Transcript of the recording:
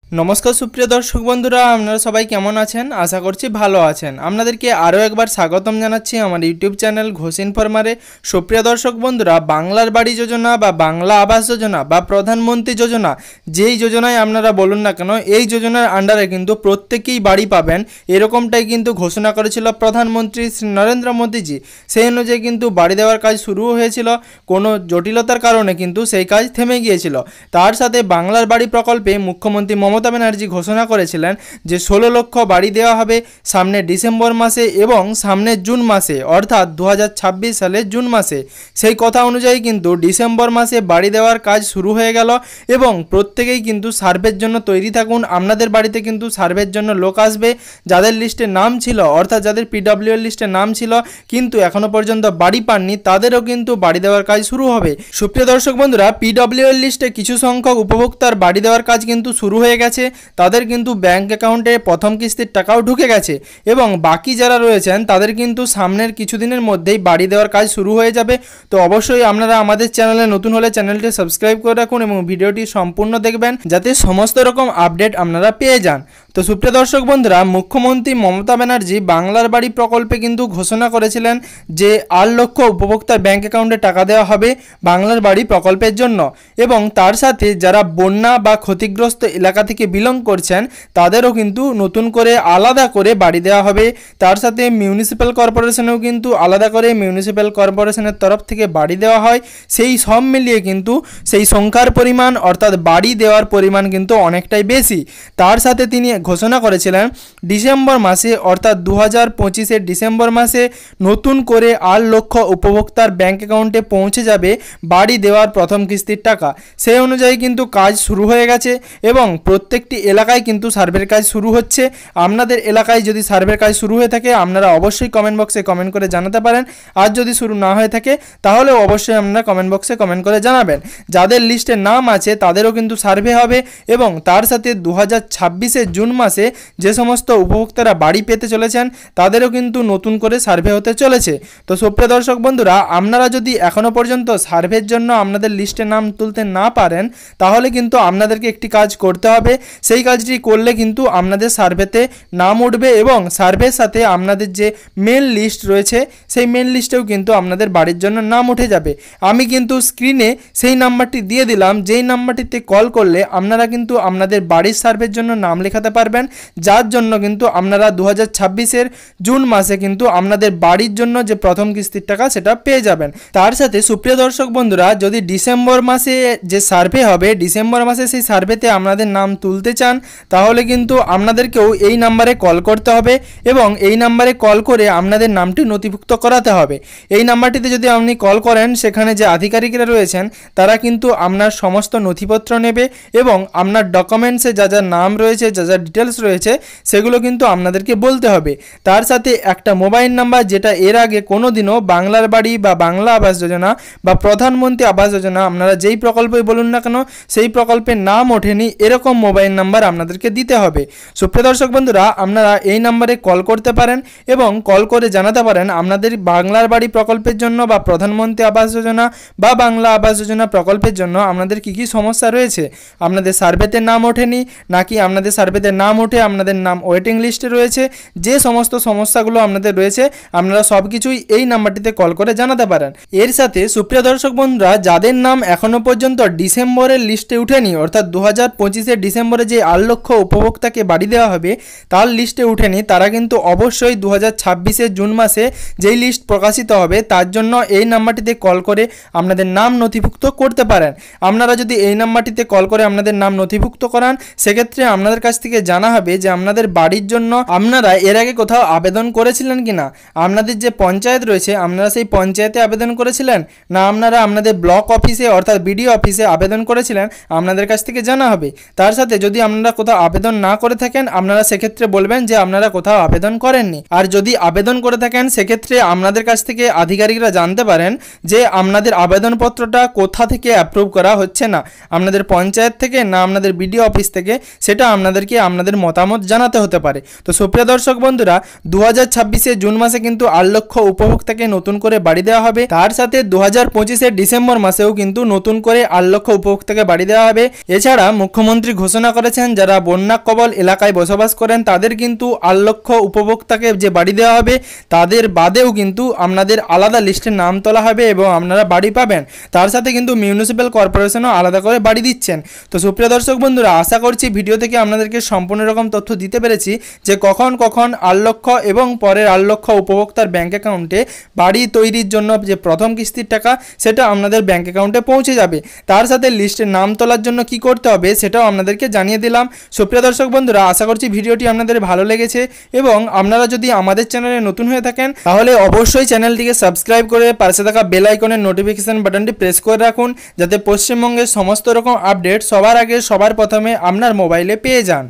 নমস্কার সুপ্রিয় দর্শক বন্ধুরা, আপনারা সবাই কেমন আছেন? আশা করছি ভালো আছেন। আপনাদেরকে আরও একবার স্বাগতম জানাচ্ছি আমার ইউটিউব চ্যানেল ঘোষ ইনফরমারে। সুপ্রিয় দর্শক বন্ধুরা, বাংলার বাড়ি যোজনা বা বাংলা আবাস যোজনা বা প্রধানমন্ত্রী যোজনা, যেই যোজনায় আপনারা বলুন না কেন, এই যোজনার আন্ডারে কিন্তু প্রত্যেকেই বাড়ি পাবেন, এরকমটাই কিন্তু ঘোষণা করেছিল প্রধানমন্ত্রী শ্রী নরেন্দ্র মোদীজি। সেই অনুযায়ী কিন্তু বাড়ি দেওয়ার কাজ শুরু হয়েছিল। কোনো জটিলতার কারণে কিন্তু সেই কাজ থেমে গিয়েছিল। তার সাথে বাংলার বাড়ি প্রকল্পে মুখ্যমন্ত্রী মমতা ব্যানার্জি ঘোষণা করেছিলেন যে 16 লক্ষ বাড়ি দেওয়া হবে সামনে ডিসেম্বর মাসে এবং সামনে জুন মাসে, অর্থাৎ 2026 সালের জুন মাসে। সেই কথা অনুযায়ী কিন্তু ডিসেম্বর মাসে বাড়ি দেওয়ার কাজ শুরু হয়ে গেল এবং প্রত্যেকেই কিন্তু সার্ভের জন্য তৈরি থাকুন। আপনাদের বাড়িতে কিন্তু সার্ভের জন্য লোক আসবে। যাদের লিস্টে নাম ছিল, অর্থাৎ যাদের পিডব্লিউএল লিস্টে নাম ছিল কিন্তু এখনো পর্যন্ত বাড়ি পাননি, তাদেরও কিন্তু বাড়ি দেওয়ার কাজ শুরু হবে। সুপ্রিয় দর্শক বন্ধুরা, পিডব্লিউএল লিস্টে কিছু সংখ্যক উপভোক্তার বাড়ি দেওয়ার কাজ কিন্তু শুরু হয়ে গেছে। তাদের কিন্তু ব্যাংক অ্যাকাউন্টে প্রথম কিস্তির টাকাও ঢুকে গেছে এবং বাকি যারা রয়েছেন তাদের কিন্তু সামনের কিছুদিনের মধ্যেই বাড়ি দেওয়ার কাজ শুরু হয়ে যাবে। তো অবশ্যই আপনারা আমাদের চ্যানেলে নতুন হলে চ্যানেলটি সাবস্ক্রাইব করে রাখুন এবং ভিডিওটি সম্পূর্ণ দেখবেন যাতে সমস্ত রকম আপডেট আপনারা পেয়ে যান। তো সুপ্রিয় দর্শক বন্ধুরা, মুখ্যমন্ত্রী মমতা ব্যানার্জি বাংলার বাড়ি প্রকল্পে কিন্তু ঘোষণা করেছিলেন যে 8 লক্ষ উপভোক্তার ব্যাংক অ্যাকাউন্টে টাকা দেওয়া হবে বাংলার বাড়ি প্রকল্পের জন্য এবং তার সাথে যারা বন্যা বা ক্ষতিগ্রস্ত এলাকা থেকে বিলং করছেন তাদেরও কিন্তু নতুন করে আলাদা করে বাড়ি দেওয়া হবে। তার সাথে মিউনিসিপ্যাল কর্পোরেশনেও কিন্তু আলাদা করে মিউনিসিপ্যাল কর্পোরেশনের তরফ থেকে বাড়ি দেওয়া হয়। সেই সব মিলিয়ে কিন্তু সেই সংখ্যার পরিমাণ অর্থাৎ বাড়ি দেওয়ার পরিমাণ কিন্তু অনেকটাই বেশি। তার সাথে তিনি ঘোষণা করেছিলেন ডিসেম্বর মাসে অর্থাৎ 2025-এর ডিসেম্বর মাসে নতুন করে 8 লক্ষ উপভোক্তার ব্যাংক অ্যাকাউন্টে পৌঁছে যাবে বাড়ি দেওয়ার প্রথম কিস্তির টাকা। সেই অনুযায়ী কিন্তু কাজ শুরু হয়ে গেছে এবং প্রত্যেকটি এলাকায় কিন্তু সার্ভের কাজ শুরু হচ্ছে। আপনাদের এলাকায় যদি সার্ভের কাজ শুরু হয়ে থাকে আপনারা অবশ্যই কমেন্ট বক্সে কমেন্ট করে জানাতে পারেন। আর যদি শুরু না হয়ে থাকে তাহলেও অবশ্যই আপনারা কমেন্ট বক্সে কমেন্ট করে জানাবেন। যাদের লিস্টে নাম আছে তাদেরও কিন্তু সার্ভে হবে এবং তার সাথে 2026-এর জুন মাসে যে সমস্ত উপভোক্তারা বাড়ি পেতে চলেছেন তাদেরও কিন্তু নতুন করে সার্ভে হতে চলেছে। তো সুপ্রিয় দর্শক বন্ধুরা, আপনারা যদি এখনও পর্যন্ত সার্ভের জন্য আপনাদের লিস্টে নাম তুলতে না পারেন তাহলে কিন্তু আপনাদেরকে একটি কাজ করতে হবে। সেই কাজটি করলে কিন্তু আপনাদের সার্ভেতে নাম উঠবে এবং সার্ভের সাথে আপনাদের যে মেল লিস্ট রয়েছে সেই মেল লিস্টেও কিন্তু আপনাদের বাড়ির জন্য নাম উঠে যাবে। আমি কিন্তু স্ক্রিনে সেই নাম্বারটি দিয়ে দিলাম, যেই নাম্বারটিতে কল করলে আপনারা কিন্তু আপনাদের বাড়ির সার্ভের জন্য নাম লেখাতে পারবেন, যার জন্য কিন্তু আপনারা 2026-এর জুন মাসে কিন্তু আপনাদের বাড়ির জন্য যে প্রথম কিস্তির টাকা সেটা পেয়ে যাবেন। তার সাথে সুপ্রিয় দর্শক বন্ধুরা, যদি ডিসেম্বর মাসে যে সার্ভে হবে ডিসেম্বর মাসে সেই সার্ভেতে আপনাদের নাম তুলতে চান তাহলে কিন্তু আপনাদেরকেও এই নাম্বারে কল করতে হবে এবং এই নাম্বারে কল করে আপনাদের নামটি নথিভুক্ত করাতে হবে। এই নাম্বারটিতে যদি আপনি কল করেন সেখানে যে আধিকারিকরা রয়েছেন তারা কিন্তু আপনার সমস্ত নথিপত্র নেবে এবং আপনার ডকুমেন্টসে যা যা নাম রয়েছে, যা যা ডিটেলস রয়েছে সেগুলো কিন্তু আপনাদেরকে বলতে হবে। তার সাথে একটা মোবাইল নাম্বার, যেটা এর আগে কোনো দিনও বাংলার বাড়ি বা বাংলা আবাস যোজনা বা প্রধানমন্ত্রী আবাস যোজনা আপনারা যেই প্রকল্পই বলুন না কেন সেই প্রকল্পের নাম ওঠেনি, এরকম মোবাইল নাম্বার আপনাদেরকে দিতে হবে। সুপ্রিয় দর্শক বন্ধুরা, আপনারা এই নাম্বারে কল করতে পারেন এবং কল করে জানাতে পারেন আপনাদের বাংলার বাড়ি প্রকল্পের জন্য বা প্রধানমন্ত্রী আবাস যোজনা বা বাংলা আবাস যোজনা প্রকল্পের জন্য আপনাদের কী কী সমস্যা রয়েছে। আপনাদের সার্ভেতে নাম ওঠেনি নাকি আপনাদের সার্ভেতে নাম ওঠে আপনাদের নাম ওয়েটিং লিস্টে রয়েছে, যে সমস্ত সমস্যাগুলো আপনাদের রয়েছে আপনারা সব কিছুই এই নাম্বারটিতে কল করে জানাতে পারেন। এর সাথে সুপ্রিয় দর্শক বন্ধুরা, যাদের নাম এখনও পর্যন্ত ডিসেম্বরের লিস্টে উঠেনি অর্থাৎ 2025-এর ডিসেম্বরে যে 8 লক্ষ উপভোক্তাকে বাড়ি দেওয়া হবে তার লিস্টে উঠেনি, তারা কিন্তু অবশ্যই 2026-এর জুন মাসে যেই লিস্ট প্রকাশিত হবে তার জন্য এই নাম্বারটিতে কল করে আপনাদের নাম নথিভুক্ত করতে পারেন। আপনারা যদি এই নাম্বারটিতে কল করে আপনাদের নাম নথিভুক্ত করান সেক্ষেত্রে আপনাদের কাছ থেকে জানা হবে যে আপনাদের বাড়ির জন্য আপনারা এর আগে কোথাও আবেদন করেছিলেন কিনা, আপনাদের যে পঞ্চায়েত রয়েছে আপনারা সেই পঞ্চায়েতে আবেদন করেছিলেন না আপনারা আপনাদের ব্লক অফিসে অর্থাৎ বিডিও অফিসে আবেদন করেছিলেন, আপনাদের কাছ থেকে জানা হবে। তার সাথে যদি আপনারা কোথাও আবেদন না করে থাকেন আপনারা সেক্ষেত্রে বলবেন যে আপনারা কোথাও আবেদন করেননি। আর যদি আবেদন করে থাকেন সেক্ষেত্রে আপনাদের কাছ থেকে আধিকারিকরা জানতে পারেন যে আপনাদের আবেদনপত্রটা কোথা থেকে অ্যাপ্রুভ করা হচ্ছে না, আপনাদের পঞ্চায়েত থেকে না আপনাদের বিডিও অফিস থেকে, সেটা আপনাদেরকে আপনাদের মতামত জানাতে হতে পারে। তো সুপ্রিয় দর্শক বন্ধুরা, 2026 জুন মাসে কিন্তু 8 লক্ষ উপভোক্তাকে নতুন করে বাড়ি দেওয়া হবে। তার সাথে 2025 ডিসেম্বর মাসেও কিন্তু নতুন করে 8 লক্ষ উপভোক্তাকে বাড়ি দেওয়া হবে। এছাড়া মুখ্যমন্ত্রী ঘোষণা করেছেন যারা বন্যা কবল এলাকায় বসবাস করেন তাদের কিন্তু 8 লক্ষ উপভোক্তাকে যে বাড়ি দেওয়া হবে তাদের বাদেও কিন্তু আপনাদের আলাদা লিস্টে নাম তোলা হবে এবং আপনারা বাড়ি পাবেন। তার সাথে কিন্তু মিউনিসিপ্যাল কর্পোরেশনও আলাদা করে বাড়ি দিচ্ছেন। তো সুপ্রিয় দর্শক বন্ধুরা, আশা করছি ভিডিও থেকে আপনাদেরকে সম্পূর্ণ রকম তথ্য দিতে পেরেছি যে কখন 8 লক্ষ এবং পরের 8 লক্ষ উপভোক্তার ব্যাঙ্ক অ্যাকাউন্টে বাড়ি তৈরির জন্য যে প্রথম কিস্তির টাকা সেটা আপনাদের ব্যাঙ্ক অ্যাকাউন্টে পৌঁছে যাবে। তার সাথে লিস্টে নাম তোলার জন্য কি করতে হবে সেটাও আপনাদেরকে জানিয়ে দিলাম। সুপ্রিয় দর্শক বন্ধুরা, আশা করছি ভিডিওটি আপনাদের ভালো লেগেছে এবং আপনারা যদি আমাদের চ্যানেলে নতুন হয়ে থাকেন তাহলে অবশ্যই চ্যানেলটিকে সাবস্ক্রাইব করে পাশে থাকা বেল আইকনের নোটিফিকেশন বাটনটি প্রেস করে রাখুন যাতে পশ্চিমবঙ্গের সমস্ত রকম আপডেট সবার আগে সবার প্রথমে আপনার মোবাইলে পেয়ে যান।